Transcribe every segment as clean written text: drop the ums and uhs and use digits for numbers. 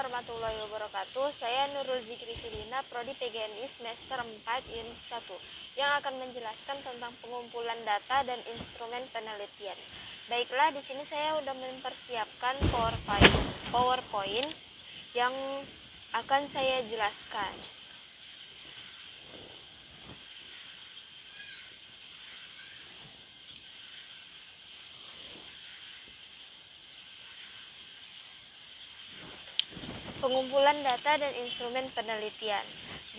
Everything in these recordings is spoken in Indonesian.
warahmatullahi wabarakatuh. Saya Nurul Zikri Firina, Prodi PGNI semester 4 Unit 1, yang akan menjelaskan tentang pengumpulan data dan instrumen penelitian. Baiklah, di sini saya sudah mempersiapkan PowerPoint yang akan saya jelaskan. Pengumpulan data dan instrumen penelitian.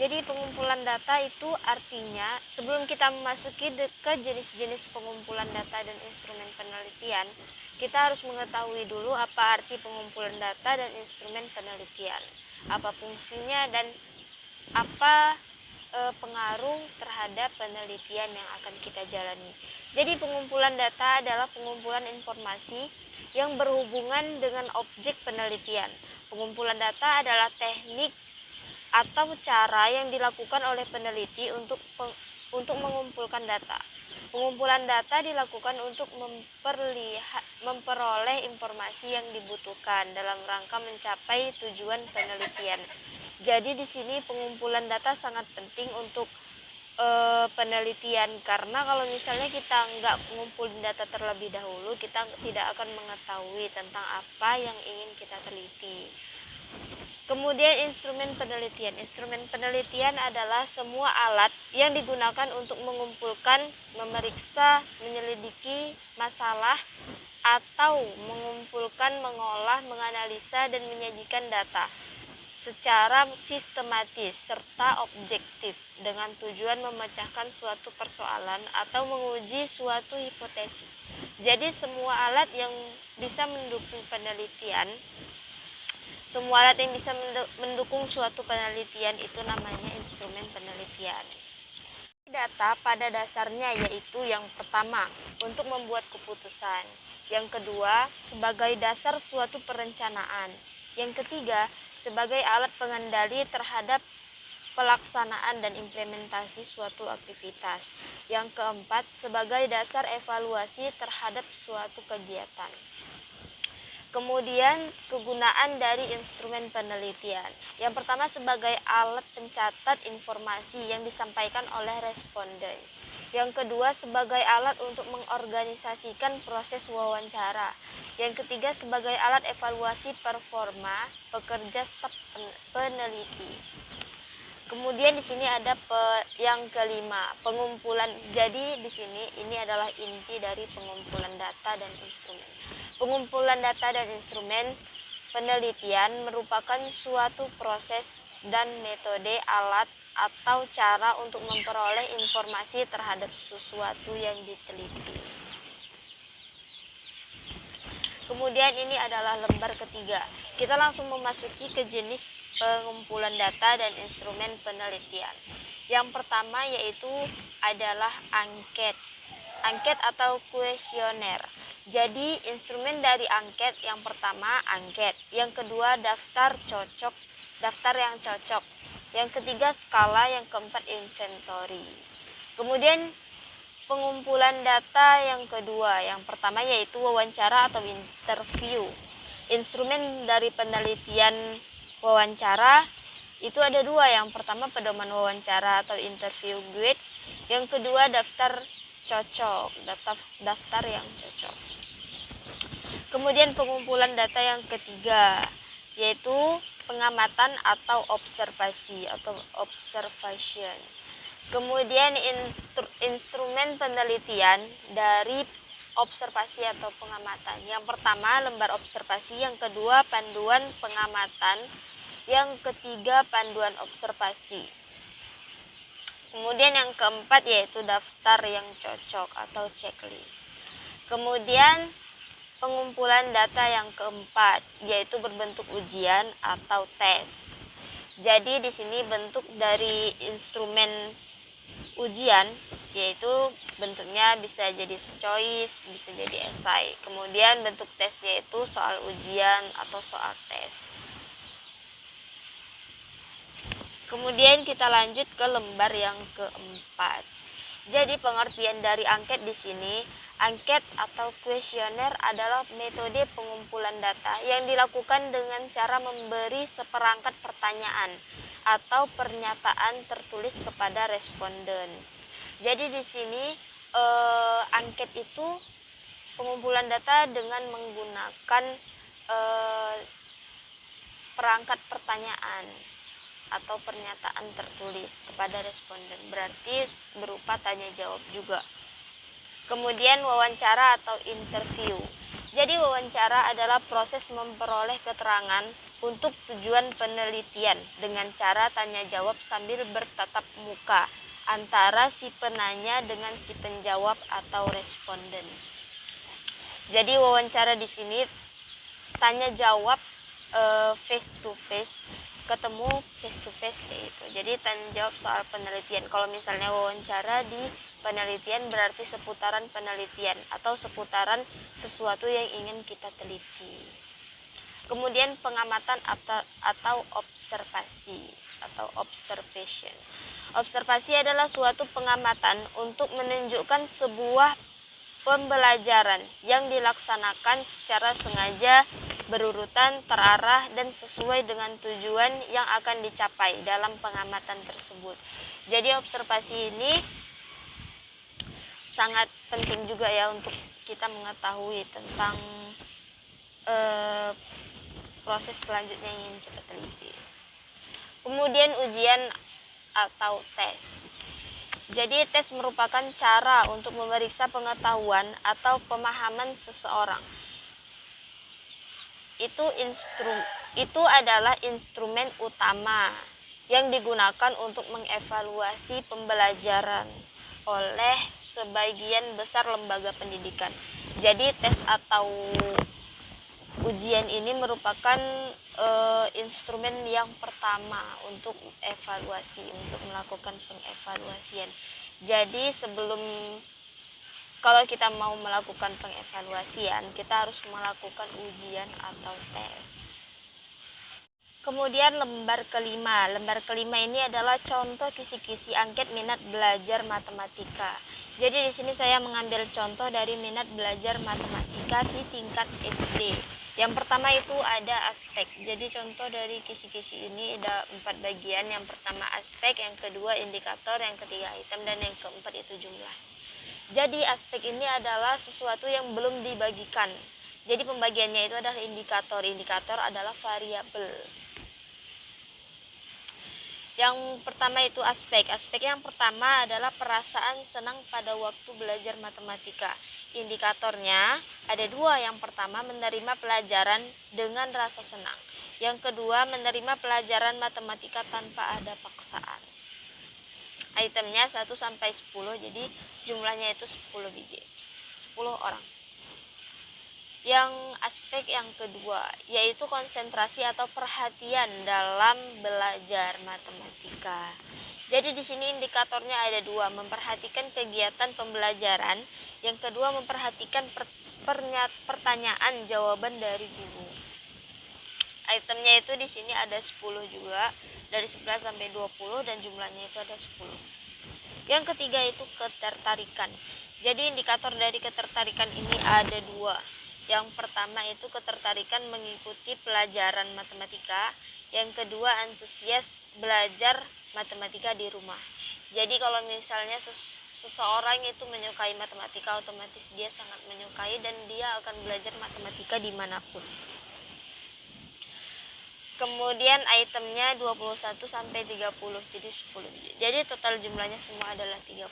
Jadi pengumpulan data itu artinya sebelum kita memasuki ke jenis-jenis pengumpulan data dan instrumen penelitian, kita harus mengetahui dulu apa arti pengumpulan data dan instrumen penelitian, apa fungsinya dan apa pengaruh terhadap penelitian yang akan kita jalani. Jadi pengumpulan data adalah pengumpulan informasi yang berhubungan dengan objek penelitian. Pengumpulan data adalah teknik atau cara yang dilakukan oleh peneliti untuk mengumpulkan data. Pengumpulan data dilakukan untuk memperoleh informasi yang dibutuhkan dalam rangka mencapai tujuan penelitian. Jadi di sini pengumpulan data sangat penting untuk penelitian, karena kalau misalnya kita nggak mengumpulkan data terlebih dahulu, kita tidak akan mengetahui tentang apa yang ingin kita teliti. Kemudian instrumen penelitian. Instrumen penelitian adalah semua alat yang digunakan untuk mengumpulkan, memeriksa, menyelidiki masalah, atau mengumpulkan, mengolah, menganalisa, dan menyajikan data secara sistematis serta objektif dengan tujuan memecahkan suatu persoalan atau menguji suatu hipotesis. Jadi semua alat yang bisa mendukung penelitian, semua alat yang bisa mendukung suatu penelitian itu namanya instrumen penelitian. Data pada dasarnya yaitu yang pertama untuk membuat keputusan, yang kedua sebagai dasar suatu perencanaan, yang ketiga sebagai alat pengendali terhadap pelaksanaan dan implementasi suatu aktivitas, yang keempat sebagai dasar evaluasi terhadap suatu kegiatan. Kemudian kegunaan dari instrumen penelitian. Yang pertama sebagai alat pencatat informasi yang disampaikan oleh responden. Yang kedua sebagai alat untuk mengorganisasikan proses wawancara. Yang ketiga sebagai alat evaluasi performa pekerja staf peneliti. Kemudian di sini ada yang kelima, pengumpulan. Jadi di sini ini adalah inti dari pengumpulan data dan instrumen. Pengumpulan data dan instrumen penelitian merupakan suatu proses dan metode, alat atau cara untuk memperoleh informasi terhadap sesuatu yang diteliti. Kemudian ini adalah lembar ketiga. Kita langsung memasuki ke jenis pengumpulan data dan instrumen penelitian. Yang pertama yaitu adalah angket. Angket atau kuesioner. Jadi instrumen dari angket yang pertama angket, yang kedua daftar yang cocok, yang ketiga skala, yang keempat inventory. Kemudian pengumpulan data yang kedua, yang pertama yaitu wawancara atau interview. Instrumen dari penelitian wawancara itu ada dua, yang pertama pedoman wawancara atau interview guide, yang kedua daftar yang cocok. Kemudian pengumpulan data yang ketiga yaitu pengamatan atau observasi atau observation. Kemudian instrumen penelitian dari observasi atau pengamatan. Yang pertama lembar observasi, yang kedua panduan pengamatan, yang ketiga panduan observasi. Kemudian yang keempat yaitu daftar yang cocok atau checklist. Kemudian pengumpulan data yang keempat yaitu berbentuk ujian atau tes. Jadi di sini bentuk dari instrumen ujian yaitu bentuknya bisa jadi choice, bisa jadi esai. Kemudian bentuk tes yaitu soal ujian atau soal tes. Kemudian kita lanjut ke lembar yang keempat. Jadi pengertian dari angket di sini Angket atau kuesioner adalah metode pengumpulan data yang dilakukan dengan cara memberi seperangkat pertanyaan atau pernyataan tertulis kepada responden. Jadi di sini angket itu pengumpulan data dengan menggunakan perangkat pertanyaan atau pernyataan tertulis kepada responden, berarti berupa tanya jawab juga. Kemudian wawancara atau interview. Jadi wawancara adalah proses memperoleh keterangan untuk tujuan penelitian dengan cara tanya jawab sambil bertatap muka antara si penanya dengan si penjawab atau responden. Jadi wawancara di sini tanya jawab face to face, ketemu face to face itu. Jadi tanya jawab soal penelitian. Kalau misalnya wawancara di penelitian berarti seputaran penelitian atau seputaran sesuatu yang ingin kita teliti. Kemudian pengamatan atau observasi atau observation. Observasi adalah suatu pengamatan untuk menunjukkan sebuah pembelajaran yang dilaksanakan secara sengaja, berurutan, terarah, dan sesuai dengan tujuan yang akan dicapai dalam pengamatan tersebut. Jadi observasi ini sangat penting juga ya untuk kita mengetahui tentang proses selanjutnya yang ingin kita teliti. Kemudian ujian atau tes. Jadi tes merupakan cara untuk memeriksa pengetahuan atau pemahaman seseorang. Itu adalah instrumen utama yang digunakan untuk mengevaluasi pembelajaran oleh sebagian besar lembaga pendidikan. Jadi tes atau ujian ini merupakan instrumen yang pertama untuk evaluasi, untuk melakukan pengevaluasian. Jadi kalau kita mau melakukan pengevaluasian, kita harus melakukan ujian atau tes. Kemudian lembar kelima. Lembar kelima ini adalah contoh kisi-kisi angket minat belajar matematika. Jadi di sini saya mengambil contoh dari minat belajar matematika di tingkat SD. Yang pertama itu ada aspek. Jadi contoh dari kisi-kisi ini ada 4 bagian. Yang pertama aspek, yang kedua indikator, yang ketiga item, dan yang keempat itu jumlah. Jadi aspek ini adalah sesuatu yang belum dibagikan. Jadi pembagiannya itu adalah indikator. Indikator adalah variabel. Yang pertama itu aspek. Aspek yang pertama adalah perasaan senang pada waktu belajar matematika. Indikatornya ada 2. Yang pertama menerima pelajaran dengan rasa senang. Yang kedua menerima pelajaran matematika tanpa ada paksaan. Itemnya 1 sampai 10, jadi jumlahnya itu 10 biji. 10 orang. Yang aspek yang kedua yaitu konsentrasi atau perhatian dalam belajar matematika. Jadi di sini indikatornya ada 2, memperhatikan kegiatan pembelajaran, yang kedua memperhatikan pertanyaan jawaban dari guru. Itemnya itu di sini ada 10 juga, dari 11 sampai 20 dan jumlahnya itu ada 10. Yang ketiga itu ketertarikan. Jadi indikator dari ketertarikan ini ada 2. Yang pertama itu ketertarikan mengikuti pelajaran matematika. Yang kedua antusias belajar matematika di rumah. Jadi kalau misalnya seseorang itu menyukai matematika, otomatis dia sangat menyukai dan dia akan belajar matematika dimanapun. Kemudian itemnya 21 sampai 30, jadi 10. Jadi total jumlahnya semua adalah 30.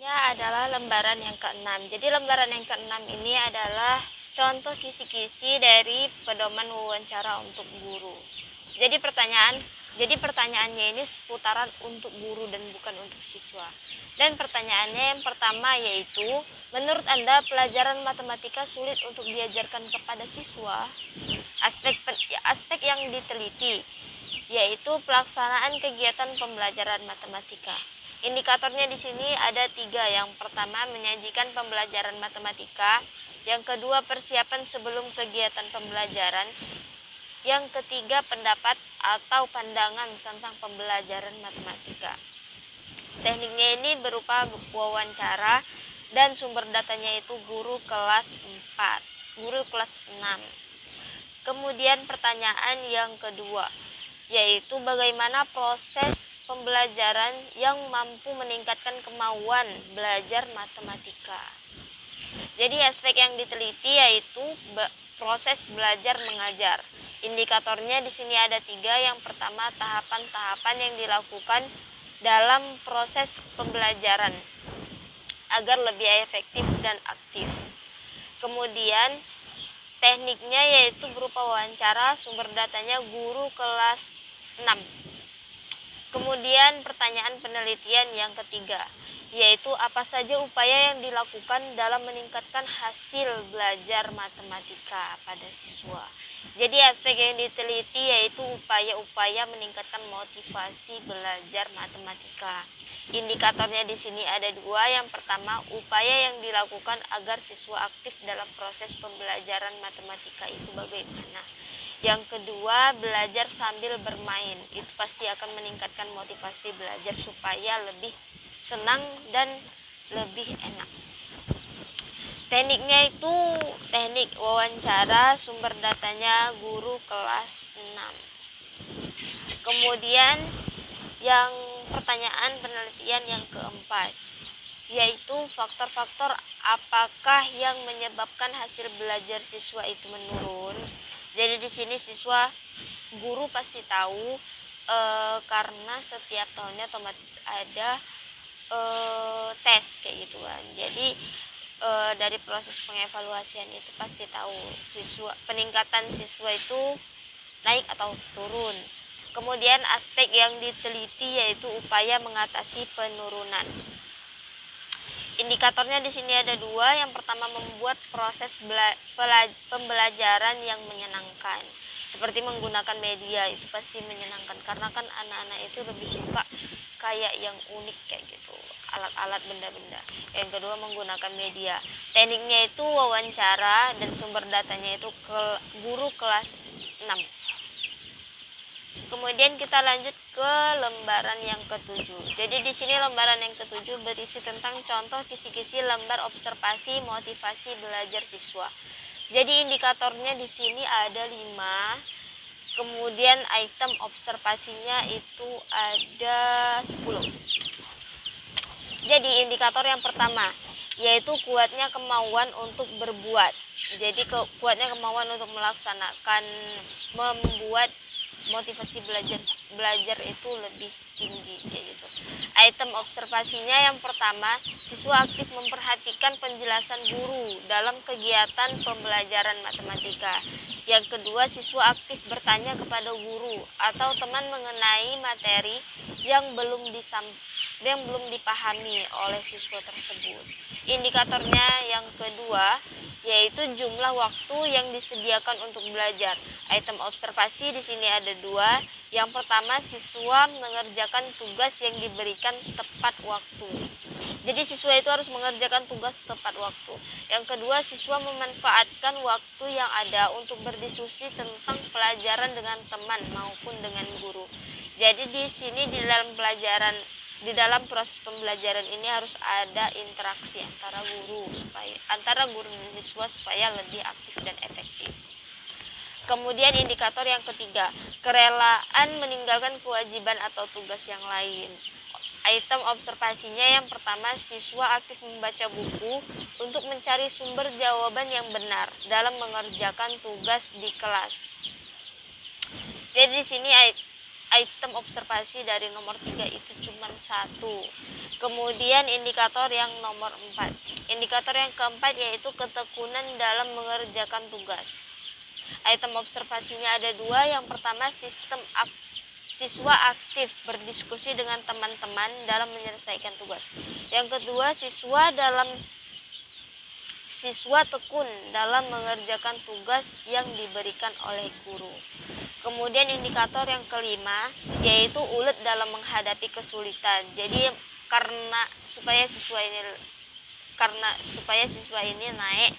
Adalah lembaran yang ke-6. Jadi lembaran yang ke-6 ini adalah contoh kisi-kisi dari pedoman wawancara untuk guru. Jadi pertanyaannya ini seputaran untuk guru dan bukan untuk siswa. Dan pertanyaannya yang pertama yaitu, menurut Anda pelajaran matematika sulit untuk diajarkan kepada siswa? Aspek yang diteliti yaitu pelaksanaan kegiatan pembelajaran matematika. Indikatornya di sini ada 3. Yang pertama menyajikan pembelajaran matematika, yang kedua persiapan sebelum kegiatan pembelajaran, yang ketiga pendapat atau pandangan tentang pembelajaran matematika. Tekniknya ini berupa wawancara dan sumber datanya itu guru kelas 4, guru kelas 6. Kemudian pertanyaan yang kedua, yaitu bagaimana proses pembelajaran yang mampu meningkatkan kemauan belajar matematika. Jadi aspek yang diteliti yaitu proses belajar mengajar. Indikatornya di sini ada 3. Yang pertama, tahapan-tahapan yang dilakukan dalam proses pembelajaran agar lebih efektif dan aktif. Kemudian tekniknya yaitu berupa wawancara, sumber datanya guru kelas 6. Kemudian pertanyaan penelitian yang ketiga, yaitu apa saja upaya yang dilakukan dalam meningkatkan hasil belajar matematika pada siswa. Jadi aspek yang diteliti yaitu upaya-upaya meningkatkan motivasi belajar matematika. Indikatornya di sini ada 2. Yang pertama, upaya yang dilakukan agar siswa aktif dalam proses pembelajaran matematika itu bagaimana. Yang kedua, belajar sambil bermain. Itu pasti akan meningkatkan motivasi belajar supaya lebih senang dan lebih enak. Tekniknya itu teknik wawancara, sumber datanya guru kelas 6. Kemudian yang pertanyaan penelitian yang keempat, yaitu faktor-faktor apakah yang menyebabkan hasil belajar siswa itu menurun. Jadi di sini guru pasti tahu karena setiap tahunnya otomatis ada tes kayak gitu kan. Jadi dari proses pengevaluasian itu pasti tahu peningkatan siswa itu naik atau turun. Kemudian aspek yang diteliti yaitu upaya mengatasi penurunan. Indikatornya di sini ada 2. Yang pertama, membuat proses pembelajaran yang menyenangkan. Seperti menggunakan media itu pasti menyenangkan karena kan anak-anak itu lebih suka kayak yang unik kayak gitu, alat-alat benda-benda. Yang kedua, menggunakan media. Tekniknya itu wawancara dan sumber datanya itu guru kelas 6. Kemudian kita lanjut ke lembaran yang ke-7. Jadi di sini lembaran yang ke-7 berisi tentang contoh kisi-kisi lembar observasi motivasi belajar siswa. Jadi indikatornya di sini ada 5. Kemudian item observasinya itu ada 10. Jadi indikator yang pertama yaitu kuatnya kemauan untuk berbuat. Jadi kuatnya kemauan untuk membuat motivasi belajar itu lebih tinggi kayak gitu. Item observasinya yang pertama, siswa aktif memperhatikan penjelasan guru dalam kegiatan pembelajaran matematika. Yang kedua, siswa aktif bertanya kepada guru atau teman mengenai materi yang belum dipahami oleh siswa tersebut. Indikatornya yang kedua yaitu jumlah waktu yang disediakan untuk belajar. Item observasi di sini ada 2. Yang pertama, siswa mengerjakan tugas yang diberikan tepat waktu. Jadi siswa itu harus mengerjakan tugas tepat waktu. Yang kedua, siswa memanfaatkan waktu yang ada untuk berdiskusi tentang pelajaran dengan teman maupun dengan guru. Jadi di sini di dalam proses pembelajaran ini harus ada interaksi antara guru dan siswa supaya lebih aktif dan efektif. Kemudian indikator yang ketiga, kerelaan meninggalkan kewajiban atau tugas yang lain. Item observasinya yang pertama, siswa aktif membaca buku untuk mencari sumber jawaban yang benar dalam mengerjakan tugas di kelas. Jadi di sini item observasi dari nomor 3 itu cuma 1. Kemudian indikator yang nomor 4. Indikator yang keempat yaitu ketekunan dalam mengerjakan tugas. Item observasinya ada 2. Yang pertama, siswa aktif berdiskusi dengan teman-teman dalam menyelesaikan tugas. Yang kedua, siswa tekun dalam mengerjakan tugas yang diberikan oleh guru. Kemudian indikator yang kelima yaitu ulet dalam menghadapi kesulitan. Jadi supaya siswa ini naik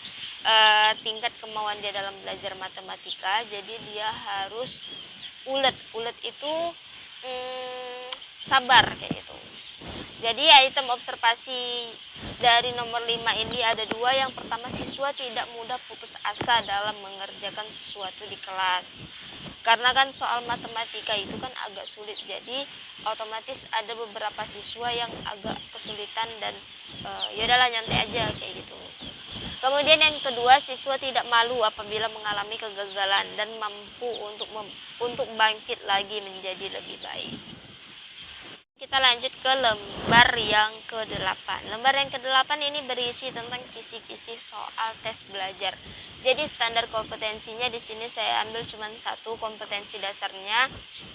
tingkat kemauan dia dalam belajar matematika, jadi dia harus ulet itu sabar kayak gitu. Jadi item observasi dari nomor 5 ini ada dua. Yang pertama, siswa tidak mudah putus asa dalam mengerjakan sesuatu di kelas. Karena kan soal matematika itu kan agak sulit, jadi otomatis ada beberapa siswa yang agak kesulitan dan yaudahlah nyantai aja kayak gitu. Kemudian yang kedua, siswa tidak malu apabila mengalami kegagalan dan mampu untuk bangkit lagi menjadi lebih baik. Kita lanjut ke lembar yang ke-8. Lembar yang ke-8 ini berisi tentang kisi-kisi soal tes belajar. Jadi standar kompetensinya di sini saya ambil cuma satu, kompetensi dasarnya.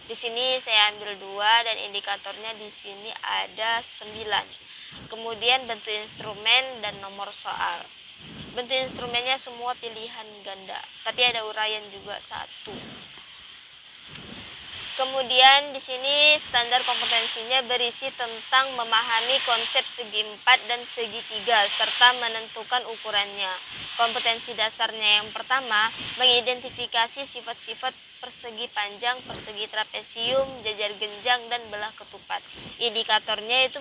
Di sini saya ambil 2 dan indikatornya di sini ada 9. Kemudian bentuk instrumen dan nomor soal. Bentuk instrumennya semua pilihan ganda, tapi ada uraian juga satu. Kemudian di sini standar kompetensinya berisi tentang memahami konsep segi 4 dan segi 3 serta menentukan ukurannya. Kompetensi dasarnya yang pertama, mengidentifikasi sifat-sifat persegi panjang, persegi trapesium, jajar genjang, dan belah ketupat. Indikatornya itu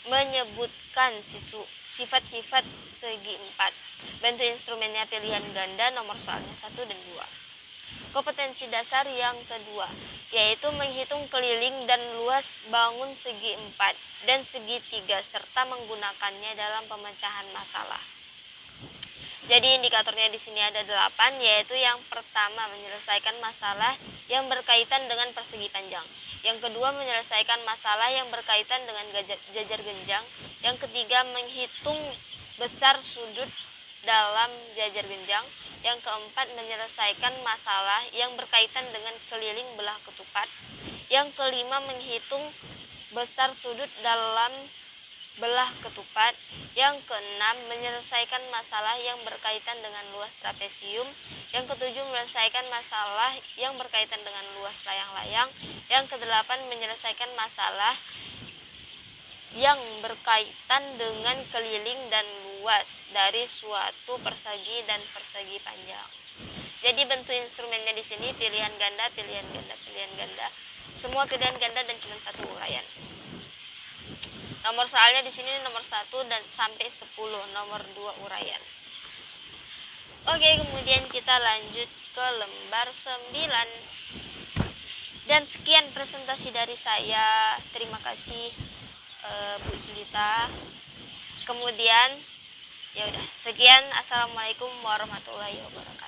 menyebutkan sifat-sifat segi 4. Bentuk instrumennya pilihan ganda, nomor soalnya 1 dan 2. Kompetensi dasar yang kedua, yaitu menghitung keliling dan luas bangun segi 4 dan segi 3 serta menggunakannya dalam pemecahan masalah. Jadi indikatornya di sini ada 8, yaitu yang pertama menyelesaikan masalah yang berkaitan dengan persegi panjang. Yang kedua menyelesaikan masalah yang berkaitan dengan jajar genjang. Yang ketiga menghitung besar sudut dalam jajar genjang. Yang keempat menyelesaikan masalah yang berkaitan dengan keliling belah ketupat. Yang kelima menghitung besar sudut dalam belah ketupat. Yang keenam menyelesaikan masalah yang berkaitan dengan luas trapesium. Yang ketujuh menyelesaikan masalah yang berkaitan dengan luas layang-layang. Yang kedelapan menyelesaikan masalah yang berkaitan dengan keliling dan luas dari suatu persegi dan persegi panjang. Jadi bentuk instrumennya di sini pilihan ganda, pilihan ganda, pilihan ganda. Semua pilihan ganda dan cuma satu uraian. Nomor soalnya di sini nomor 1 dan sampai 10, nomor 2 uraian. Oke, kemudian kita lanjut ke lembar 9. Dan sekian presentasi dari saya. Terima kasih Bu Julita. Kemudian ya udah, sekian. Assalamualaikum warahmatullahi wabarakatuh.